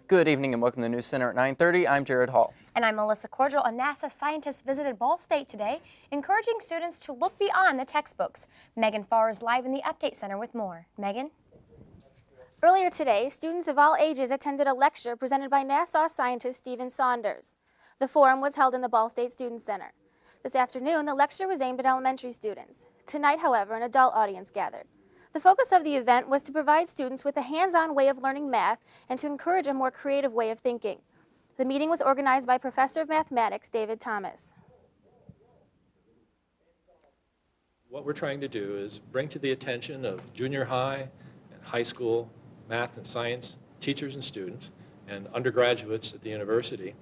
Good evening and welcome to the News Center at 9:30. I'm Jared Hall. And I'm Melissa Cordial. A NASA scientist visited Ball State today, encouraging students to look beyond the textbooks. Megan Farr is live in the Update Center with more. Megan? Earlier today, students of all ages attended a lecture presented by NASA scientist Steven Saundner. The forum was held in the Ball State Student Center. This afternoon, the lecture was aimed at elementary students. Tonight, however, an adult audience gathered. The focus of the event was to provide students with a hands-on way of learning math and to encourage a more creative way of thinking. The meeting was organized by Professor of Mathematics David Thomas. What we're trying to do is bring to the attention of junior high and high school math and science teachers and students and undergraduates at the university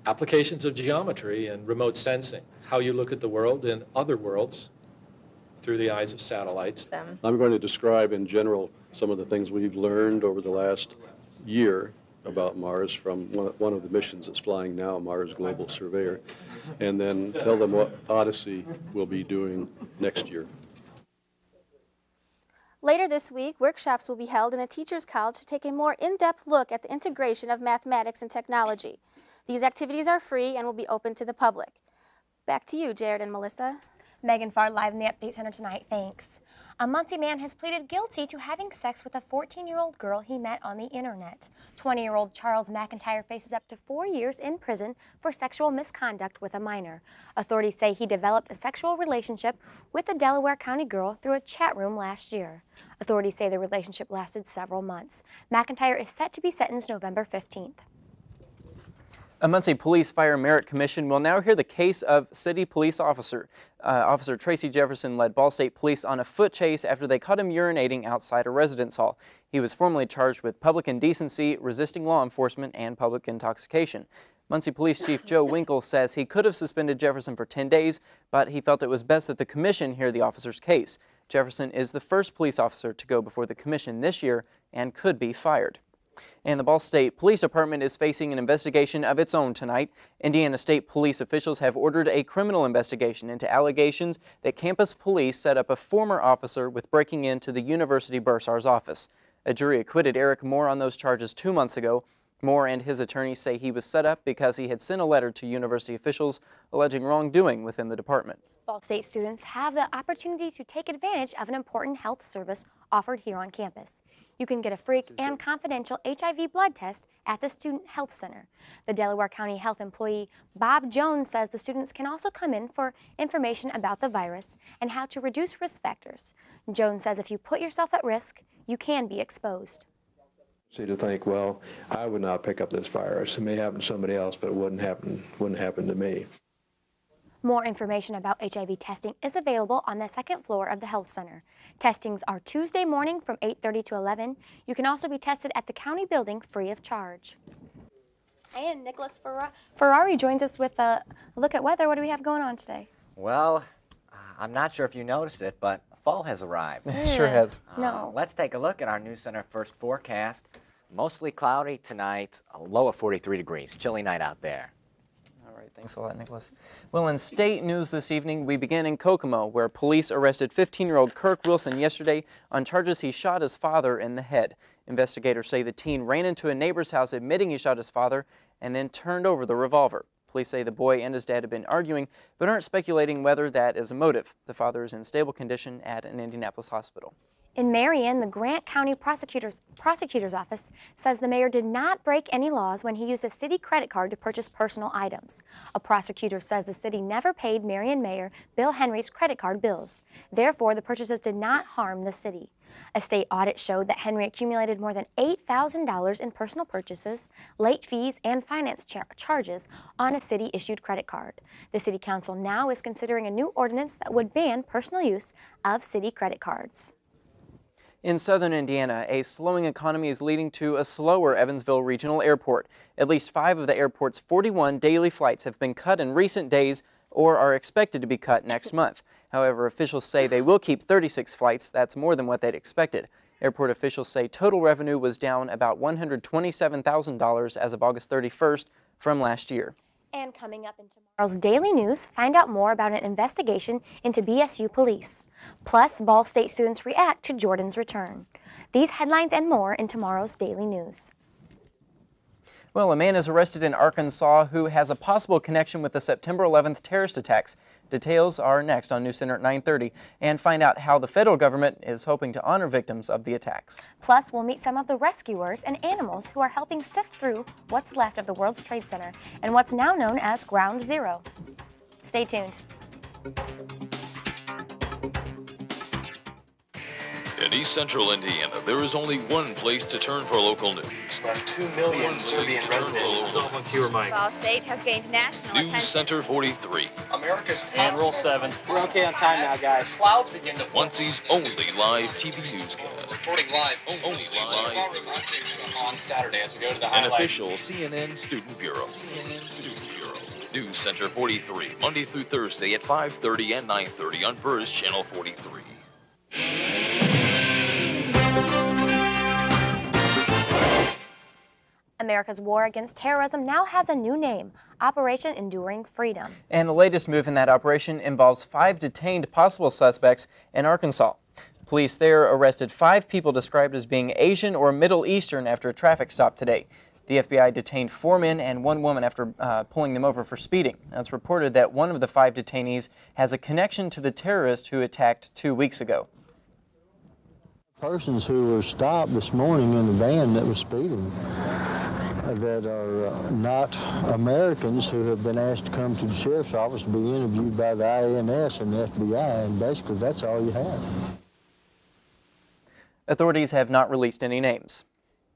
applications of geometry and remote sensing, how you look at the world and other worlds through the eyes of satellites. I'm going to describe in general some of the things we've learned over the last year about Mars from one of the missions that's flying now, Mars Global Surveyor, and then tell them what Odyssey will be doing next year. Later this week, workshops will be held in the Teachers College to take a more in-depth look at the integration of mathematics and technology. These activities are free and will be open to the public. Back to you, Jared and Melissa. Megan Farr live in the Update Center tonight. Thanks. A Muncie man has pleaded guilty to having sex with a 14-year-old girl he met on the internet. 20-year-old Charles McIntyre faces up to 4 years in prison for sexual misconduct with a minor. Authorities say he developed a sexual relationship with a Delaware County girl through a chat room last year. Authorities say the relationship lasted several months. McIntyre is set to be sentenced November 15th. A Muncie Police Fire Merit Commission will now hear the case of city police officer. Officer Tracy Jefferson led Ball State Police on a foot chase after they caught him urinating outside a residence hall. He was formally charged with public indecency, resisting law enforcement, and public intoxication. Muncie Police Chief Joe Winkle says he could have suspended Jefferson for 10 days, but he felt it was best that the commission hear the officer's case. Jefferson is the first police officer to go before the commission this year and could be fired. And the Ball State Police Department is facing an investigation of its own tonight. Indiana State Police officials have ordered a criminal investigation into allegations that campus police set up a former officer with breaking into the University Bursar's office. A jury acquitted Eric Moore on those charges 2 months ago. Moore and his attorneys say he was set up because he had sent a letter to university officials alleging wrongdoing within the department. Ball State students have the opportunity to take advantage of an important health service offered here on campus. You can get a free and confidential HIV blood test at the Student Health Center. The Delaware County Health employee Bob Jones says the students can also come in for information about the virus and how to reduce risk factors. Jones says if you put yourself at risk, you can be exposed. See, to think, well, I would not pick up this virus. It may happen to somebody else, but it wouldn't happen to me. More information about HIV testing is available on the second floor of the Health Center. Testings are Tuesday morning from 8:30 to 11. You can also be tested at the county building free of charge. And Nicholas Ferrari joins us with a look at weather. What do we have going on today? Well, I'm not sure if you noticed it, but fall has arrived. It sure has. No. Let's take a look at our News Center first forecast. Mostly cloudy tonight, a low of 43 degrees. Chilly night out there. All right, thanks a lot, Nicholas. Well, in state news this evening, we begin in Kokomo, where police arrested 15-year-old Kirk Wilson yesterday on charges he shot his father in the head. Investigators say the teen ran into a neighbor's house admitting he shot his father and then turned over the revolver. Police say the boy and his dad have been arguing, but aren't speculating whether that is a motive. The father is in stable condition at an Indianapolis hospital. In Marion, the Grant County Prosecutor's Office says the mayor did not break any laws when he used a city credit card to purchase personal items. A prosecutor says the city never paid Marion Mayor Bill Henry's credit card bills. Therefore, the purchases did not harm the city. A state audit showed that Henry accumulated more than $8,000 in personal purchases, late fees, and finance charges on a city-issued credit card. The city council now is considering a new ordinance that would ban personal use of city credit cards. In southern Indiana, a slowing economy is leading to a slower Evansville Regional Airport. At least 5 of the airport's 41 daily flights have been cut in recent days or are expected to be cut next month. However, officials say they will keep 36 flights. That's more than what they'd expected. Airport officials say total revenue was down about $127,000 as of August 31st from last year. And coming up in tomorrow's Daily News, find out more about an investigation into BSU police. Plus, Ball State students react to Jordan's return. These headlines and more in tomorrow's Daily News. Well, a man is arrested in Arkansas who has a possible connection with the September 11th terrorist attacks. Details are next on NewsCenter at 9:30, and find out how the federal government is hoping to honor victims of the attacks. Plus, we'll meet some of the rescuers and animals who are helping sift through what's left of the World Trade Center and what's now known as Ground Zero. Stay tuned. In East Central Indiana, there is only one place to turn for local news. Left 2 million Serbian residents. Ball State has gained national attention. NewsCenter 43. America's On Rule 7. We're okay on time now, guys. Clouds begin to form. Muncie's only live TV newscast. Reporting live. Only live. On Saturday as we go to the An highlight. official CNN Student Bureau. NewsCenter 43, Monday through Thursday at 5:30 and 9:30 on Bursar Channel 43. America's war against terrorism now has a new name, Operation Enduring Freedom. And the latest move in that operation involves 5 detained possible suspects in Arkansas. Police there arrested 5 people described as being Asian or Middle Eastern after a traffic stop today. The FBI detained 4 men and 1 woman after pulling them over for speeding. Now, it's reported that one of the 5 detainees has a connection to the terrorist who attacked 2 weeks ago. Persons who were stopped this morning in the van that was speeding that are not Americans who have been asked to come to the sheriff's office to be interviewed by the INS and the FBI, and basically that's all you have. Authorities have not released any names.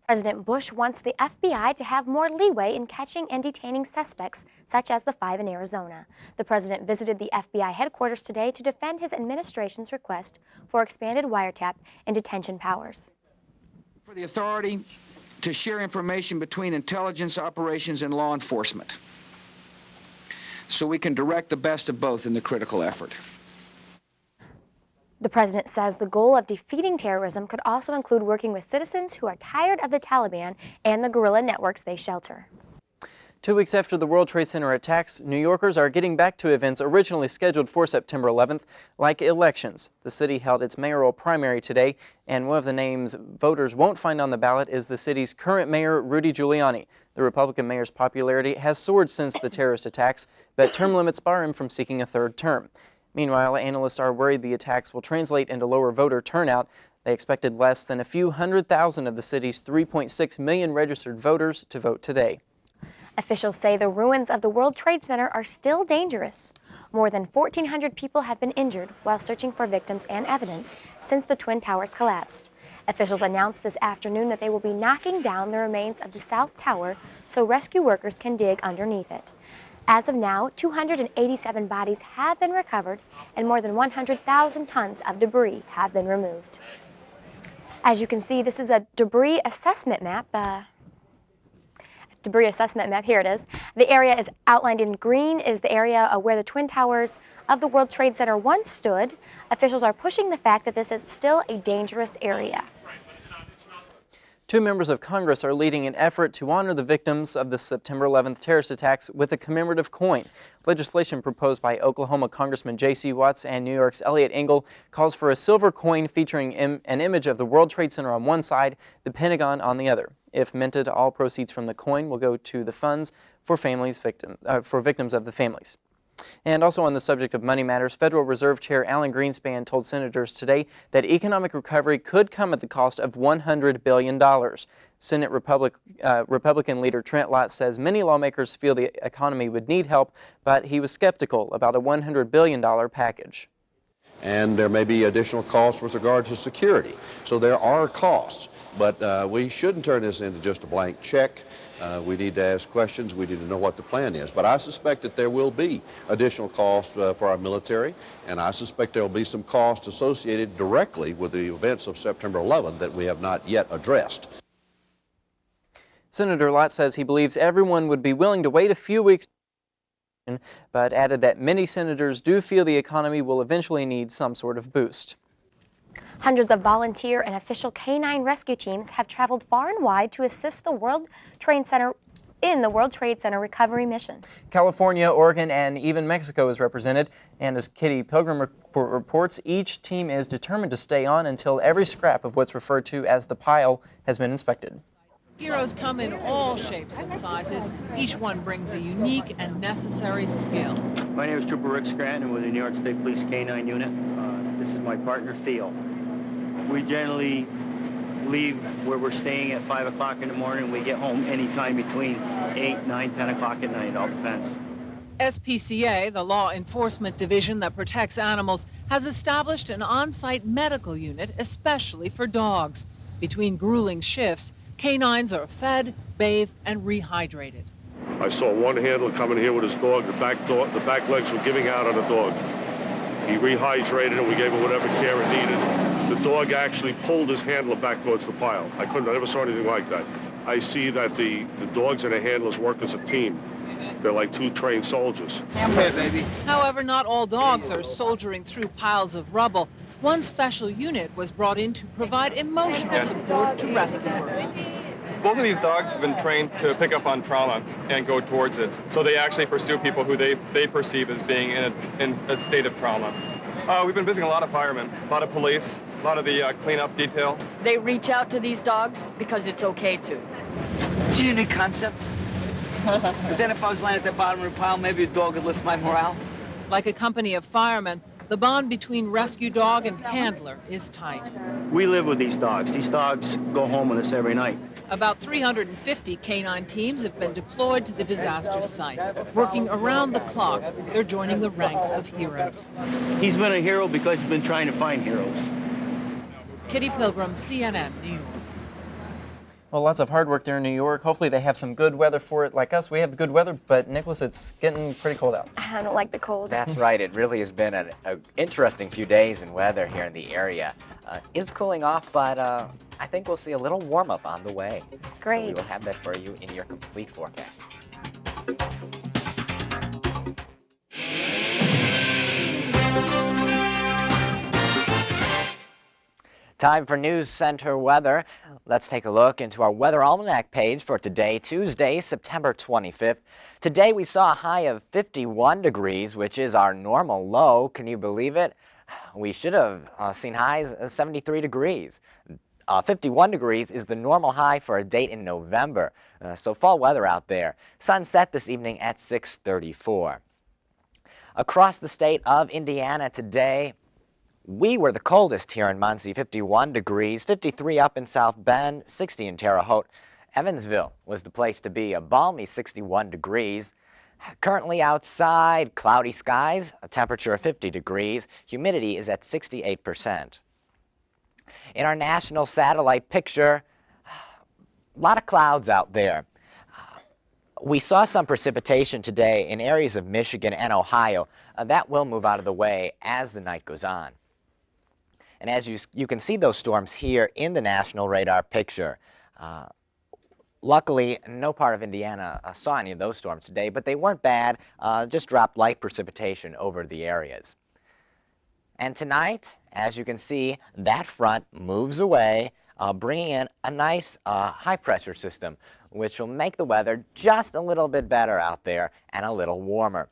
President Bush wants the FBI to have more leeway in catching and detaining suspects, such as the 5 in Arizona. The president visited the FBI headquarters today to defend his administration's request for expanded wiretap and detention powers. For the authority to share information between intelligence operations and law enforcement, so we can direct the best of both in the critical effort. The president says the goal of defeating terrorism could also include working with citizens who are tired of the Taliban and the guerrilla networks they shelter. 2 weeks after the World Trade Center attacks, New Yorkers are getting back to events originally scheduled for September 11th, like elections. The city held its mayoral primary today, and one of the names voters won't find on the ballot is the city's current mayor, Rudy Giuliani. The Republican mayor's popularity has soared since the terrorist attacks, but term limits bar him from seeking a 3rd term. Meanwhile, analysts are worried the attacks will translate into lower voter turnout. They expected less than a few 100,000 of the city's 3.6 million registered voters to vote today. Officials say the ruins of the World Trade Center are still dangerous. More than 1,400 people have been injured while searching for victims and evidence since the Twin Towers collapsed. Officials announced this afternoon that they will be knocking down the remains of the South Tower so rescue workers can dig underneath it. As of now, 287 bodies have been recovered and more than 100,000 tons of debris have been removed. As you can see, this is a debris assessment map. Here it is. The area is outlined in green is the area where the Twin Towers of the World Trade Center once stood. Officials are pushing the fact that this is still a dangerous area. 2 members of Congress are leading an effort to honor the victims of the September 11th terrorist attacks with a commemorative coin. Legislation proposed by Oklahoma Congressman J.C. Watts and New York's Elliot Engel calls for a silver coin featuring an image of the World Trade Center on one side, the Pentagon on the other. If minted, all proceeds from the coin will go to the funds for victims of the families. And also on the subject of money matters, Federal Reserve Chair Alan Greenspan told senators today that economic recovery could come at the cost of $100 billion. Senate Republican leader Trent Lott says many lawmakers feel the economy would need help, but he was skeptical about a $100 billion package. And there may be additional costs with regard to security. So there are costs, but we shouldn't turn this into just a blank check. We need to ask questions. We need to know what the plan is. But I suspect that there will be additional costs for our military, and I suspect there will be some costs associated directly with the events of September 11 that we have not yet addressed. Senator Lott says he believes everyone would be willing to wait a few weeks, but added that many senators do feel the economy will eventually need some sort of boost. Hundreds of volunteer and official canine rescue teams have traveled far and wide to assist the World Trade Center in the World Trade Center recovery mission. California, Oregon, and even Mexico is represented, and as Kitty Pilgrim reports, each team is determined to stay on until every scrap of what's referred to as the pile has been inspected. Heroes come in all shapes and sizes. Each one brings a unique and necessary skill. My name is Trooper Rick Scranton with the New York State Police K-9 unit. This is my partner, Theo. We generally leave where we're staying at 5 o'clock in the morning. We get home anytime between 8, 9, 10 o'clock at night. It all depends. SPCA, the law enforcement division that protects animals, has established an on-site medical unit especially for dogs. Between grueling shifts, canines are fed, bathed, and rehydrated. I saw one handler coming here with his dog. The back legs were giving out on the dog. He rehydrated it. We gave it whatever care it needed. The dog actually pulled his handler back towards the pile. I never saw anything like that. I see that the dogs and the handlers work as a team. They're like two trained soldiers. Come here, baby. However, not all dogs are soldiering through piles of rubble. One special unit was brought in to provide emotional support to rescue workers. Both of these dogs have been trained to pick up on trauma and go towards it. So they actually pursue people who they perceive as being in a state of trauma. We've been visiting a lot of firemen, a lot of police, a lot of the cleanup detail. They reach out to these dogs because it's okay to. It's a unique concept. But then if I was laying at the bottom of the pile, maybe a dog would lift my morale. Like a company of firemen, the bond between rescue dog and handler is tight. We live with these dogs. These dogs go home with us every night. About 350 canine teams have been deployed to the disaster site. Working around the clock, they're joining the ranks of heroes. He's been a hero because he's been trying to find heroes. Kitty Pilgrim, CNN, New York. Well, lots of hard work there in New York. Hopefully they have some good weather for it. Like us, we have the good weather, but Nicholas, it's getting pretty cold out. I don't like the cold. That's right. It really has been an interesting few days in weather here in the area. It's cooling off, but I think we'll see a little warm-up on the way. Great. So we will have that for you in your complete forecast. Time for News Center weather. Let's take a look into our Weather Almanac page for today, Tuesday, September 25th. Today we saw a high of 51 degrees, which is our normal low. Can you believe it? We should have seen highs of 73 degrees. 51 degrees is the normal high for a date in November. So fall weather out there. Sunset this evening at 6:34. Across the state of Indiana today, we were the coldest here in Muncie, 51 degrees, 53 up in South Bend, 60 in Terre Haute. Evansville was the place to be, a balmy 61 degrees. Currently outside, cloudy skies, a temperature of 50 degrees. Humidity is at 68%. In our national satellite picture, a lot of clouds out there. We saw some precipitation today in areas of Michigan and Ohio. That will move out of the way as the night goes on. And as you can see those storms here in the national radar picture. Luckily, no part of Indiana saw any of those storms today, but they weren't bad, just dropped light precipitation over the areas. And tonight, as you can see, that front moves away, bringing in a nice high-pressure system, which will make the weather just a little bit better out there and a little warmer.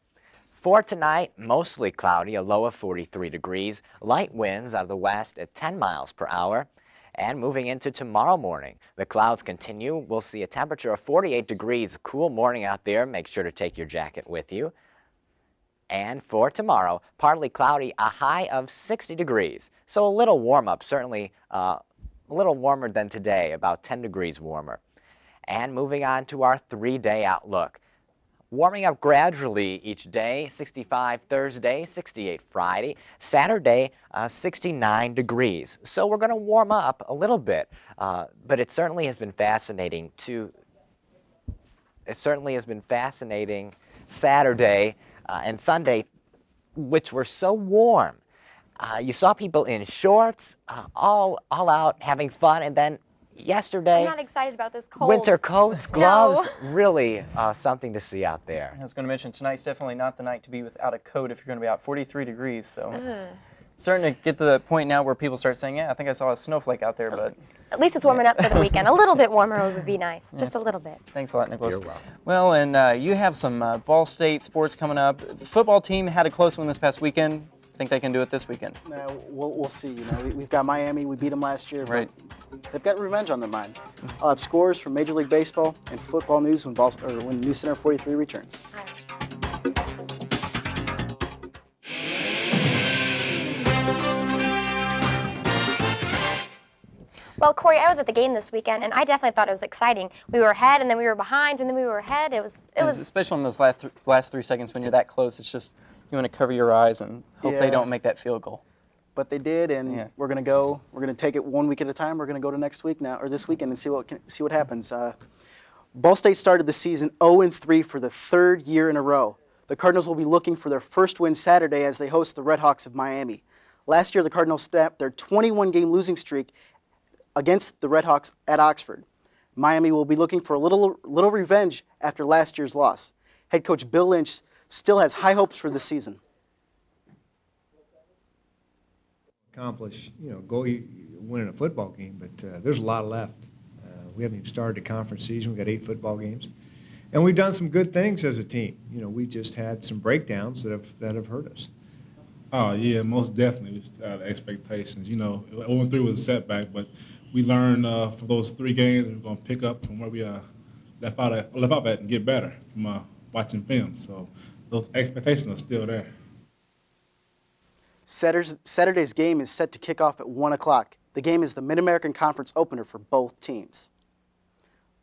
For tonight, mostly cloudy, a low of 43 degrees, light winds out of the west at 10 miles per hour. And moving into tomorrow morning, the clouds continue. We'll see a temperature of 48 degrees, a cool morning out there. Make sure to take your jacket with you. And for tomorrow, partly cloudy, a high of 60 degrees. So a little warm up, certainly a little warmer than today, about 10 degrees warmer. And moving on to our 3-day outlook. Warming up gradually each day, 65 Thursday, 68 Friday, Saturday, 69 degrees. So we're going to warm up a little bit, but it certainly has been fascinating Saturday and Sunday, which were so warm. You saw people in shorts, all out having fun, and then yesterday, I'm not excited about this cold. Winter coats, gloves, really something to see out there. I was going to mention, tonight's definitely not the night to be without a coat if you're going to be out 43 degrees. So it's starting to get to the point now where people start saying, yeah, I think I saw a snowflake out there. But at least it's warming up for the weekend. A little bit warmer would be nice, just a little bit. Thanks a lot, Nicholas. You're welcome. Well, and you have some Ball State sports coming up. Football team had a close one this past weekend. Think they can do it this weekend? We'll see. You know, we've got Miami. We beat them last year. Right. But they've got revenge on their mind. I'll have scores from Major League Baseball and football news when NewsCenter 43 returns. Well, Corey, I was at the game this weekend, and I definitely thought it was exciting. We were ahead, and then we were behind, and then we were ahead. It was. Especially in those last 3 seconds when you're that close. It's just you want to cover your eyes and hope they don't make that field goal. But they did, and we're gonna go. We're gonna take it 1 week at a time. We're gonna go to next week now, or this weekend, and see what happens. Ball State started the season 0-3 for the third year in a row. The Cardinals will be looking for their first win Saturday as they host the Red Hawks of Miami. Last year, the Cardinals snapped their 21-game losing streak against the Red Hawks at Oxford. Miami will be looking for a little revenge after last year's loss. Head coach Bill Lynch still has high hopes for the season. Accomplish, winning a football game, but there's a lot left. We haven't even started the conference season. We've got 8 football games. And we've done some good things as a team. We just had some breakdowns that have hurt us. Oh, yeah, most definitely. The expectations. 0-3 was a setback, but we learned for those 3 games, we're going to pick up from where we left out at and get better from watching film. So those expectations are still there. Saturday's game is set to kick off at 1 o'clock. The game is the Mid-American Conference opener for both teams.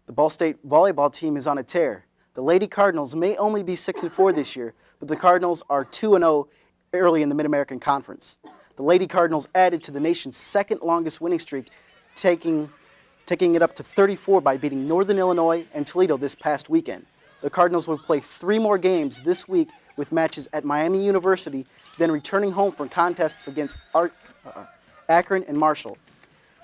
The Ball State volleyball team is on a tear. The Lady Cardinals may only be 6-4 this year, but the Cardinals are 2-0 early in the Mid-American Conference. The Lady Cardinals added to the nation's second longest winning streak, taking it up to 34 by beating Northern Illinois and Toledo this past weekend. The Cardinals will play 3 more games this week with matches at Miami University, then returning home for contests against Akron and Marshall.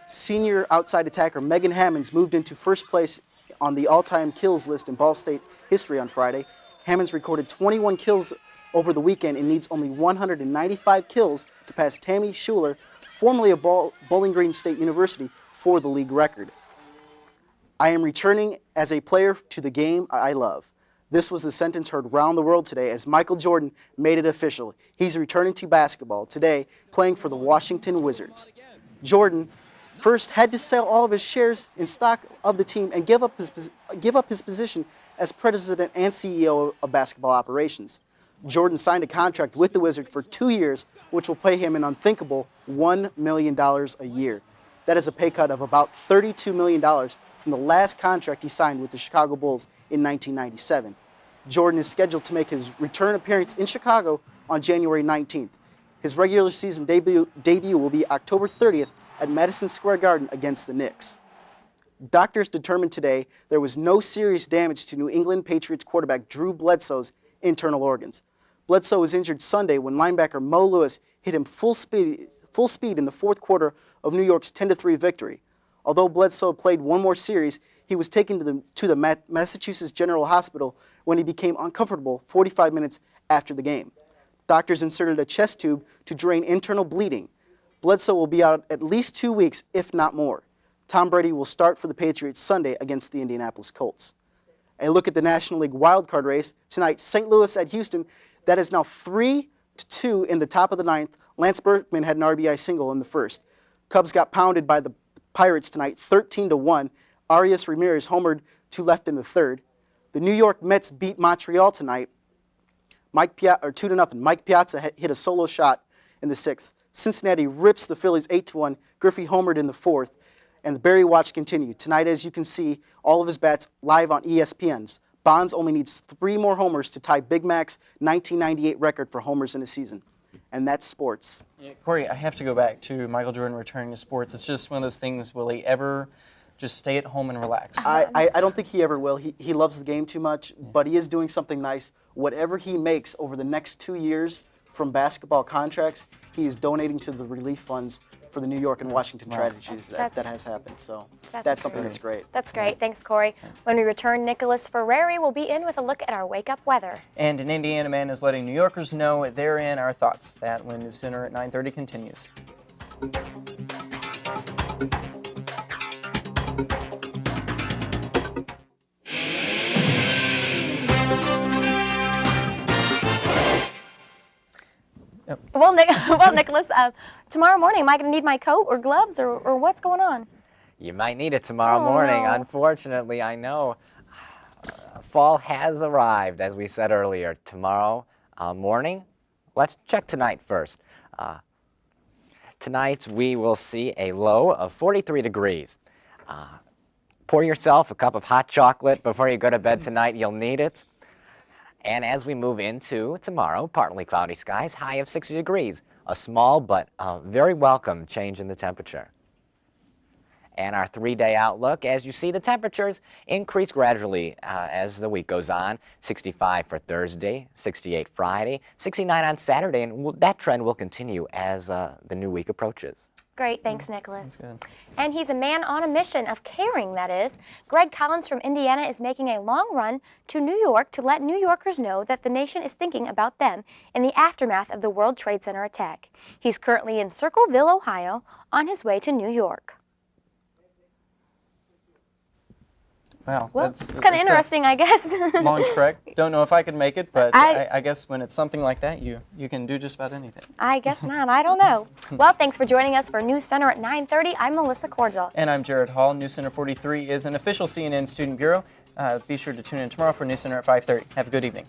Senior outside attacker Megan Hammonds moved into first place on the all-time kills list in Ball State history on Friday. Hammonds recorded 21 kills over the weekend and needs only 195 kills to pass Tammy Schuler, formerly of Bowling Green State University, for the league record. I am returning as a player to the game I love. This was the sentence heard around the world today as Michael Jordan made it official. He's returning to basketball today, playing for the Washington Wizards. Jordan first had to sell all of his shares in stock of the team and give up his position as president and CEO of basketball operations. Jordan signed a contract with the Wizards for 2 years, which will pay him an unthinkable $1 million a year. That is a pay cut of about $32 million from the last contract he signed with the Chicago Bulls in 1997. Jordan is scheduled to make his return appearance in Chicago on January 19th. His regular season debut will be October 30th at Madison Square Garden against the Knicks. Doctors determined today there was no serious damage to New England Patriots quarterback Drew Bledsoe's internal organs. Bledsoe was injured Sunday when linebacker Mo Lewis hit him full speed in the fourth quarter of New York's 10-3 victory. Although Bledsoe played one more series, he was taken to the Massachusetts General Hospital when he became uncomfortable 45 minutes after the game. Doctors inserted a chest tube to drain internal bleeding. Bledsoe will be out at least 2 weeks, if not more. Tom Brady will start for the Patriots Sunday against the Indianapolis Colts. A look at the National League wildcard race. Tonight, St. Louis at Houston. That is now 3-2 in the top of the ninth. Lance Berkman had an RBI single in the first. Cubs got pounded by the Pirates tonight, 13-1. Arias Ramirez homered to left in the third. The New York Mets beat Montreal tonight, 2-0. Mike Piazza hit a solo shot in the sixth. Cincinnati rips the Phillies 8-1. Griffey homered in the fourth. And the Barry Watch continued. Tonight, as you can see, all of his bats live on ESPN's. Bonds only needs 3 more homers to tie Big Mac's 1998 record for homers in a season. And that's sports. Yeah, Corey, I have to go back to Michael Jordan returning to sports. It's just one of those things, will he ever just stay at home and relax? I don't think he ever will. He loves the game too much, but he is doing something nice. Whatever he makes over the next 2 years from basketball contracts, he is donating to the relief funds for the New York and Washington tragedies that has happened. So that's something that's great. That's great. Thanks, Corey. When we return, Nicholas Ferrari will be in with a look at our wake-up weather. And an Indiana man is letting New Yorkers know they're in our thoughts. That when NewsCenter at 9:30 continues. The Well, Nicholas, tomorrow morning, am I going to need my coat or gloves or what's going on? You might need it tomorrow morning. No. Unfortunately, I know. Fall has arrived, as we said earlier. Tomorrow morning, let's check tonight first. Tonight, we will see a low of 43 degrees. Pour yourself a cup of hot chocolate before you go to bed tonight. You'll need it. And as we move into tomorrow, partly cloudy skies, high of 60 degrees. A small but very welcome change in the temperature. And our 3-day outlook, as you see, the temperatures increase gradually as the week goes on. 65 for Thursday, 68 Friday, 69 on Saturday, and that trend will continue as the new week approaches. Great, thanks, Nicholas. And he's a man on a mission of caring, that is. Greg Collins from Indiana is making a long run to New York to let New Yorkers know that the nation is thinking about them in the aftermath of the World Trade Center attack. He's currently in Circleville, Ohio, on his way to New York. Wow, Well, it's kind of interesting, I guess. Long trek. Don't know if I could make it, but I guess when it's something like that, you can do just about anything. I guess not. I don't know. Well, thanks for joining us for News Center at 9:30. I'm Melissa Cordial. And I'm Jared Hall. News Center 43 is an official CNN Student Bureau. Be sure to tune in tomorrow for News Center at 5:30. Have a good evening.